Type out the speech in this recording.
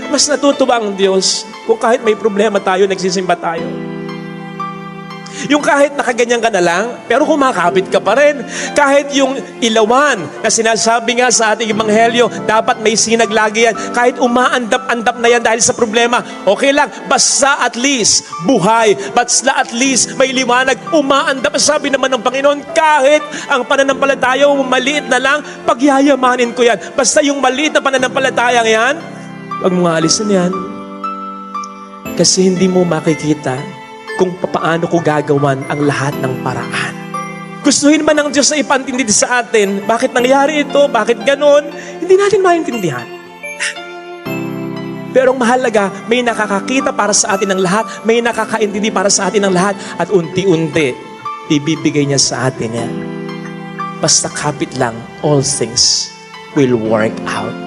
mas natutuwa ang Diyos kung kahit may problema tayo, nagsisimba tayo. Yung kahit nakaganyan ka na lang, pero kumakapit ka pa rin. Kahit yung ilawan na sinasabi nga sa ating ebanghelyo, dapat may sinag lagi yan. Kahit umaandap-andap na yan dahil sa problema, okay lang. Basta at least buhay. Basta at least may liwanag. Umaandap. Sabi naman ng Panginoon, kahit ang pananampalataya maliit na lang, pagyayamanin ko yan. Basta yung maliit na pananampalataya yan, wag mo nga alisin yan. Kasi hindi mo makikita kung paano ko gagawan ang lahat ng paraan. Gustuhin man ng Diyos na ipantindi sa atin, bakit nangyari ito, bakit ganon, hindi natin maintindihan. Pero ang mahalaga, may nakakakita para sa atin ng lahat, may nakakaintindi para sa atin ng lahat, at unti-unti, ibibigay niya sa atin yan. Basta kapit lang, all things will work out.